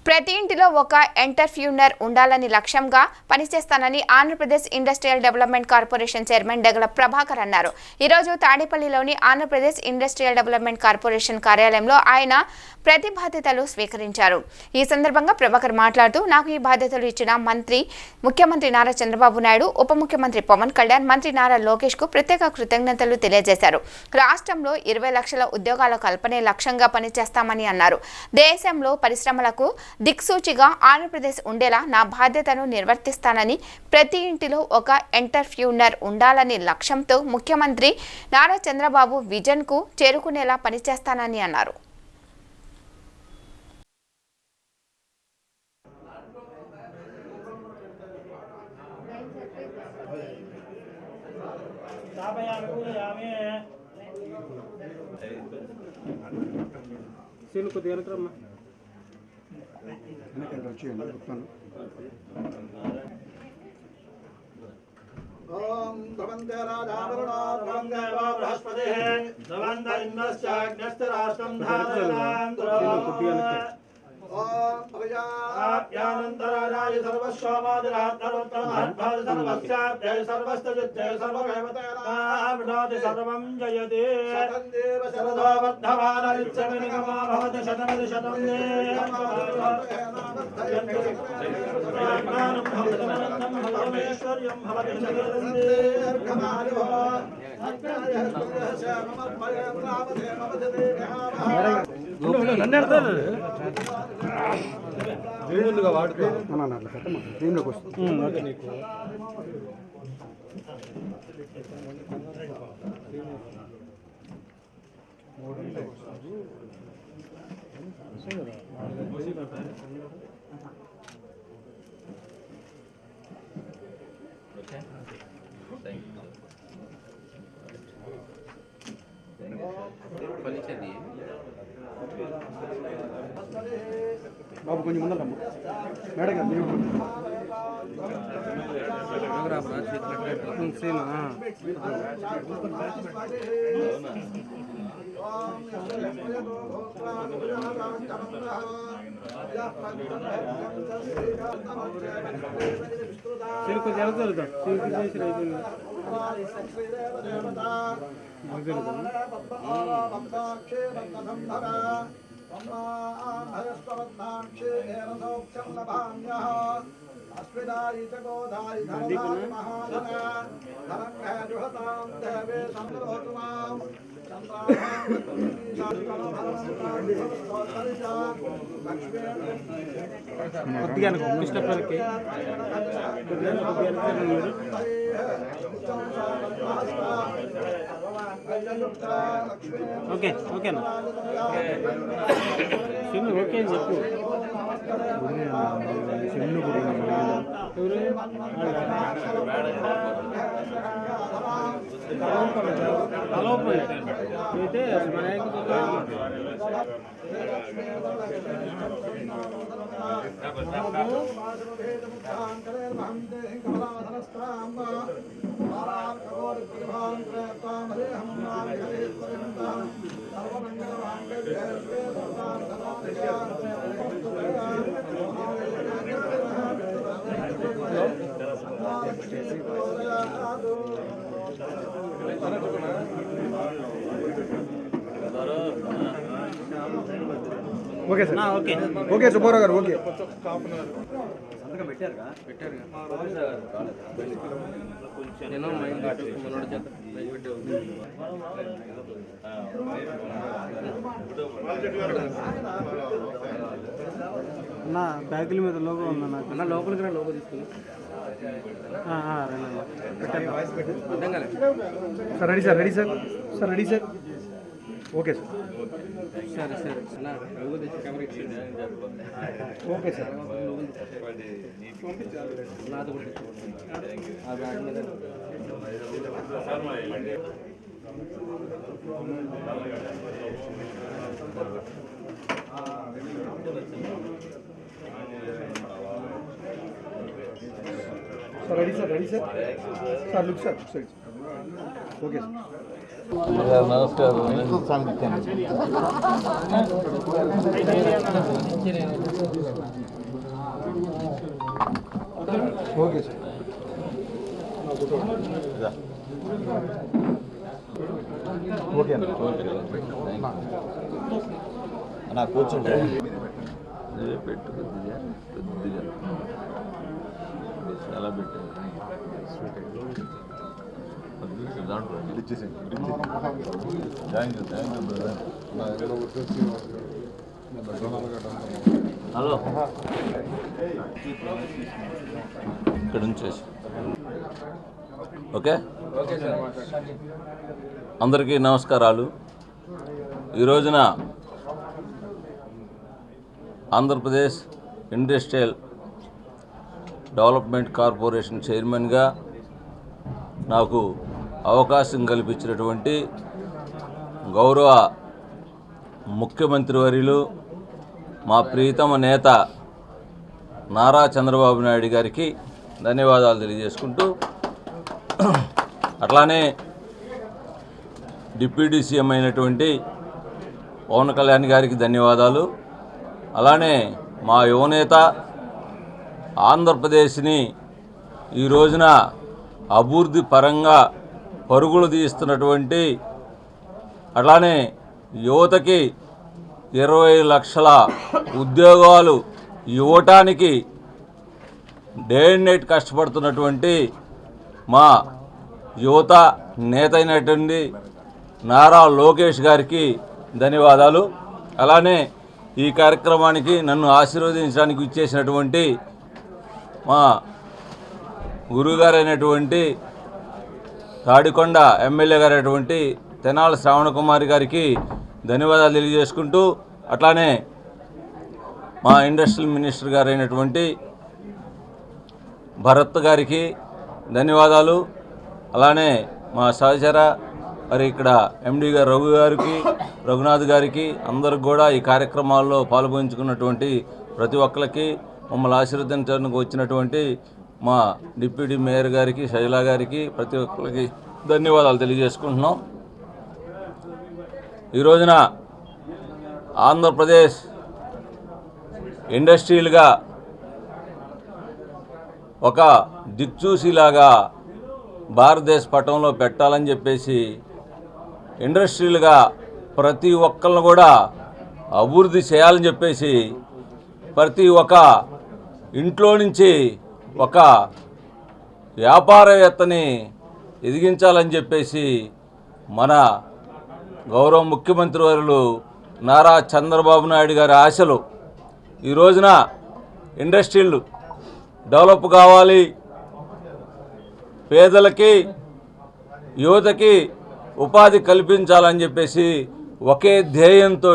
ప్రతి ఇంటిలో ఒక ఎంటర్‌ప్రెన్యూర్ ఉండాలని లక్ష్యంగా పనిచేస్తానని Andhra Pradesh industrial development corporation chairman డగల Prabhakar అన్నారు. ఈ రోజు తాడేపల్లిలోని ఆంధ్రప్రదేశ్ ఇండస్ట్రియల్ డెవలప్మెంట్ కార్పొరేషన్ కార్యాలయంలో ఆయన ప్రతి బాధ్యతలు స్వీకరించారు. ఈ సందర్భంగా ప్రభాకర్ మాట్లాడుతూ నాకు ఈ బాధ్యతలు ఇచ్చిన ముఖ్యమంత్రి నారా చంద్రబాబు నాయుడు, ఉప ముఖ్యమంత్రి పవన్ కళ్యాణ్, మంత్రి నారా లోకేష్ కు ప్రత్యేక కృతజ్ఞతలు తెలియజేశారు. రాష్ట్రంలో 20 లక్షల ఉద్యోగాల కల్పనే లక్ష్యంగా పనిచేస్తామని అన్నారు. దేశంలో పరిశ్రమలకు దిక్సూచిగా ఆంధ్రప్రదేశ్ ఉండేలా నా బాధ్యతను నిర్వర్తిస్తానని, ప్రతి ఇంటిలో ఒక ఎంటర్‌ప్రెన్యూర్ ఉండాలని లక్ష్యంతో ముఖ్యమంత్రి నారా చంద్రబాబు విజన్ కు చేరుకునేలా పనిచేస్తానని అన్నారు. ओम भवन्ते राजावरुणो भवन्ते वा बृहस्पतिः भवन्त इन्द्रश्चाग्नश्च राष्ट्रं धारयतां ओम अभयाप्यानन्तराजाय सर्वस्वमादिरात्तरोत्तरमहद्भाति सर्वस्याप्याय सर्वस्तयुज्जय सर्वमेवतेनाविनोति सर्वं जयति शतन्देव शरदो वर्धमानरिच्यमिनिगमा भवति शतमिति शतं भवतेश्वर्यं भवति शतमिर्घमानिभो ముందుగా వాడుకో దీనిలోకి వస్తుంది నీకు బాబు కొంచెం ముందరమ్మా మేడం గారు సిరుకు జరుగుతుంది సిరుకు చేసి రైతుంది अस्मिदायि च गोदायि धनधारि महाधन धनङ्गः जुहतां देवे संरोतु मां కొద్దిగా ఇష్టపడికి ఓకే ఓకేనా చిన్న ఓకే అని చెప్పు చిన్న హలో అయితే okay sir okay okay Subbarao గారు ఓకే సంతకం పెట్టారుగా నేను మైండ్ మనోడి చేత నా బ్యాగుల మీద లోగో ఉందా నాకు నా లోపలికి రా లోగో తీసుకుని sir ready sir ready sir sir ready sir okay sir సరే సరే okay sir ready sir ready sir sir look sir okay sir నమస్కారం. Okay sir. ఓకే అన్న కూర్చుంటే పెట్టు కొద్దిగా చాలా పెట్టు దాంట్లో థ్యాంక్ యూ బ్రదర్. హలో ఇక్కడ నుంచి ఓకే. అందరికీ నమస్కారాలు. ఈ రోజున ఆంధ్రప్రదేశ్ ఇండస్ట్రియల్ డెవలప్మెంట్ కార్పొరేషన్ చైర్మన్గా నాకు అవకాశం కల్పించినటువంటి గౌరవ ముఖ్యమంత్రి వర్యులు మా ప్రియతమ నేత నారా చంద్రబాబు నాయుడు గారికి ధన్యవాదాలు తెలియజేసుకుంటూ, అట్లానే డిప్యూటీ సీఎం అయినటువంటి పవన్ కళ్యాణ్ గారికి ధన్యవాదాలు. అలానే మా యువనేత ఆంధ్రప్రదేశ్ని ఈ రోజున అభివృద్ధి పరంగా పరుగులు తీస్తున్నటువంటి, అట్లానే యువతకి 20 లక్షల ఉద్యోగాలు ఇవ్వటానికి డే అండ్ నైట్ కష్టపడుతున్నటువంటి మా యువత నేత అయినటువంటి నారా లోకేష్ గారికి ధన్యవాదాలు. అలానే ఈ కార్యక్రమానికి నన్ను ఆశీర్వదించడానికి ఇచ్చేసినటువంటి మా గురువుగారైనటువంటి తాడికొండ ఎమ్మెల్యే గారైనటువంటి తెనాలి శ్రావణ కుమారి గారికి ధన్యవాదాలు తెలియజేసుకుంటూ, అట్లానే మా ఇండస్ట్రియల్ మినిస్టర్ గారైనటువంటి భరత్ గారికి ధన్యవాదాలు. అలానే మా సహచర మరి ఇక్కడ ఎండి గారు రఘునాథ్ గారికి అందరికి కూడా ఈ కార్యక్రమాల్లో పాల్గొంచుకున్నటువంటి ప్రతి ఒక్కరికి, మమ్మల్ని ఆశీర్వదించడానికి వచ్చినటువంటి మా డిప్యూటీ మేయర్ గారికి, శైలా గారికి, ప్రతి ఒక్కరికి ధన్యవాదాలు తెలియజేసుకుంటున్నాం. ఈ రోజున ఆంధ్రప్రదేశ్ ఇండస్ట్రియల్గా ఒక దిక్చూసిలాగా భారతదేశ పటంలో పెట్టాలని చెప్పేసి ఇండస్ట్రియల్గా ప్రతి ఒక్కరిని కూడా అభివృద్ధి చేయాలని చెప్పేసి ప్రతి ఒక్క ఇంట్లో నుంచి ఒక వ్యాపారవేత్తని ఎదిగించాలని చెప్పేసి మన గౌరవ ముఖ్యమంత్రి వర్యులు నారా చంద్రబాబు నాయుడు గారి ఆశలు. ఈ రోజున ఇండస్ట్రీలు డెవలప్ కావాలి, పేదలకి యువతకి ఉపాధి కల్పించాలని చెప్పేసి ఒకే ధ్యేయంతో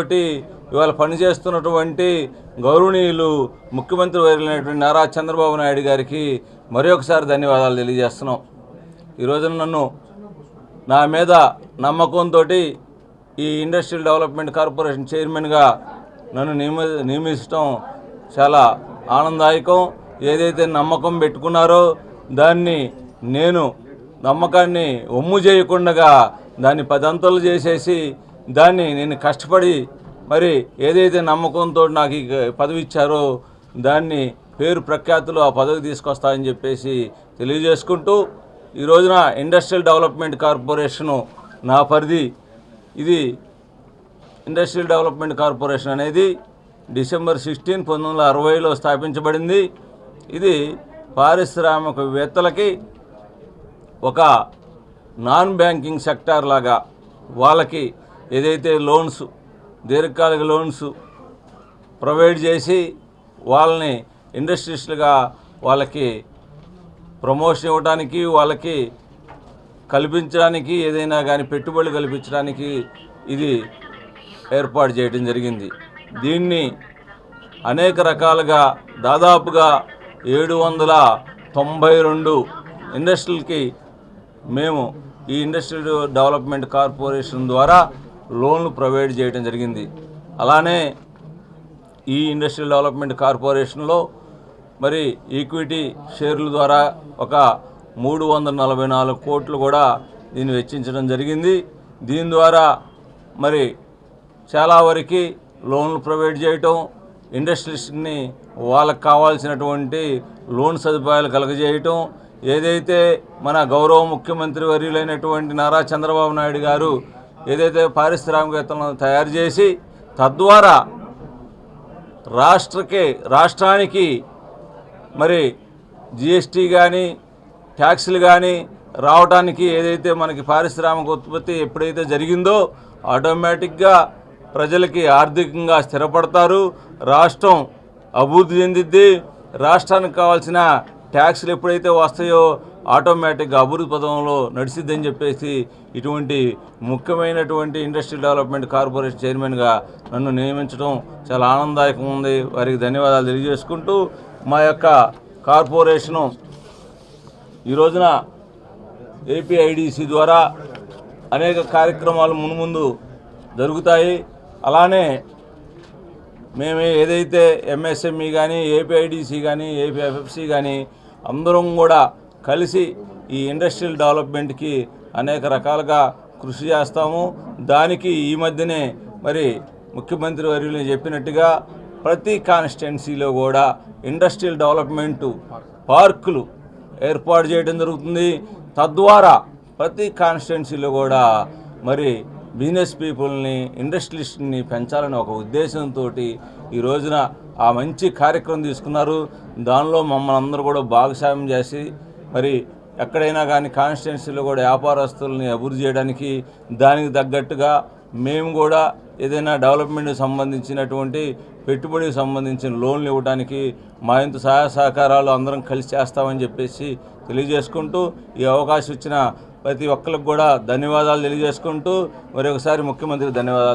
ఇవాళ పనిచేస్తున్నటువంటి గౌరవనీయులు ముఖ్యమంత్రి వర్యులైనటువంటి నారా చంద్రబాబు నాయుడు గారికి మరొకసారి ధన్యవాదాలు తెలియజేస్తున్నాం. ఈ రోజున నా మీద నమ్మకంతో ఈ ఇండస్ట్రియల్ డెవలప్మెంట్ కార్పొరేషన్ చైర్మన్గా నన్ను నియమించడం చాలా ఆనందదాయకం. ఏదైతే నమ్మకం పెట్టుకున్నారో దాన్ని నేను నమ్మకాన్ని ఒమ్ము చేయకుండా దాన్ని 10 అంతలు చేసేసి దాన్ని నేను కష్టపడి మరి ఏదైతే నమ్మకంతో నాకు ఈ పదవి ఇచ్చారో దాన్ని పేరు ప్రఖ్యాతులు ఆ పదవి తీసుకొస్తాయని చెప్పేసి తెలియజేసుకుంటూ, ఈ రోజున ఇండస్ట్రియల్ డెవలప్మెంట్ కార్పొరేషను నా పరిధి. ఇది ఇండస్ట్రియల్ డెవలప్మెంట్ కార్పొరేషన్ అనేది డిసెంబర్ 16, 1960లో స్థాపించబడింది. ఇది పారిశ్రామికవేత్తలకి ఒక నాన్ బ్యాంకింగ్ సెక్టార్ లాగా వాళ్ళకి ఏదైతే లోన్స్, దీర్ఘకాలిక లోన్స్ ప్రొవైడ్ చేసి వాళ్ళని ఇండస్ట్రీస్లుగా వాళ్ళకి ప్రమోషన్ ఇవ్వడానికి, వాళ్ళకి కల్పించడానికి, ఏదైనా కానీ పెట్టుబడులు కల్పించడానికి ఇది ఏర్పాటు చేయడం జరిగింది. దీన్ని అనేక రకాలుగా దాదాపుగా 792 ఇండస్ట్రీలకి మేము ఈ ఇండస్ట్రియల్ డెవలప్మెంట్ కార్పొరేషన్ ద్వారా లోన్లు ప్రొవైడ్ చేయడం జరిగింది. అలానే ఈ ఇండస్ట్రియల్ డెవలప్మెంట్ కార్పొరేషన్లో మరి ఈక్విటీ షేర్ల ద్వారా ఒక 344 కోట్లు కూడా దీన్ని వెచ్చించడం జరిగింది. దీని ద్వారా మరి చాలా వరకు లోన్లు ప్రొవైడ్ చేయటం, ఇండస్ట్రీస్ని వాళ్ళకు కావాల్సినటువంటి లోన్ సదుపాయాలు కలగజేయటం, ఏదైతే మన గౌరవ ముఖ్యమంత్రి వర్యులైనటువంటి నారా చంద్రబాబు నాయుడు గారు ఏదైతే పారిశ్రామికవేత్తలను తయారు చేసి తద్వారా రాష్ట్రానికి మరి జిఎస్టీ కానీ ట్యాక్సులు కానీ రావడానికి ఏదైతే మనకి పారిశ్రామిక ఉత్పత్తి ఎప్పుడైతే జరిగిందో ఆటోమేటిక్గా ప్రజలకి ఆర్థికంగా స్థిరపడతారు, రాష్ట్రం అభివృద్ధి చెందిద్ది, రాష్ట్రానికి కావాల్సిన ట్యాక్సులు ఎప్పుడైతే వస్తాయో ఆటోమేటిక్గా అభివృద్ధి పదంలో నడిచిద్దని చెప్పేసి ఇటువంటి ముఖ్యమైనటువంటి ఇండస్ట్రియల్ డెవలప్మెంట్ కార్పొరేషన్ చైర్మన్గా నన్ను నియమించడం చాలా ఆనందదాయకంగా ఉంది. వారికి ధన్యవాదాలు తెలియజేసుకుంటూ మా యొక్క కార్పొరేషను ఈ రోజున ఏపీఐడిసి ద్వారా అనేక కార్యక్రమాలు మున్ముందు జరుగుతాయి. అలానే మేము ఏదైతే ఎంఎస్ఎంఈ కానీ ఏపీఐడిసి కానీ ఏపీఎఫ్ఎఫ్సి కానీ అందరం కూడా కలిసి ఈ ఇండస్ట్రియల్ డెవలప్మెంట్కి అనేక రకాలుగా కృషి చేస్తాము. దానికి ఈ మధ్యనే మరి ముఖ్యమంత్రి వర్యులు చెప్పినట్టుగా ప్రతి కాన్స్టిట్యున్సీలో కూడా ఇండస్ట్రియల్ డెవలప్మెంటు పార్కులు ఏర్పాటు చేయడం జరుగుతుంది. తద్వారా ప్రతి కాన్స్టిట్యున్సీలో కూడా మరి బిజినెస్ పీపుల్ని, ఇండస్ట్రియలిస్ట్ని పెంచాలని ఒక ఉద్దేశంతో ఈ రోజున ఆ మంచి కార్యక్రమం తీసుకున్నారు. దానిలో మమ్మల్ని అందరూ కూడా భాగస్వామ్యం చేసి మరి ఎక్కడైనా కానీ కాన్స్టిట్యున్సీలో కూడా వ్యాపారస్తుల్ని అభివృద్ధి చేయడానికి దానికి తగ్గట్టుగా మేము కూడా ఏదైనా డెవలప్మెంట్కి సంబంధించినటువంటి పెట్టుబడికి సంబంధించిన లోన్లు ఇవ్వడానికి మా ఇంత సహాయ సహకారాలు అందరం కలిసి చేస్తామని చెప్పేసి తెలియజేసుకుంటూ ఈ అవకాశం ఇచ్చిన ప్రతి ఒక్కరికి కూడా ధన్యవాదాలు తెలియజేసుకుంటూ మరొకసారి ముఖ్యమంత్రికి ధన్యవాదాలు.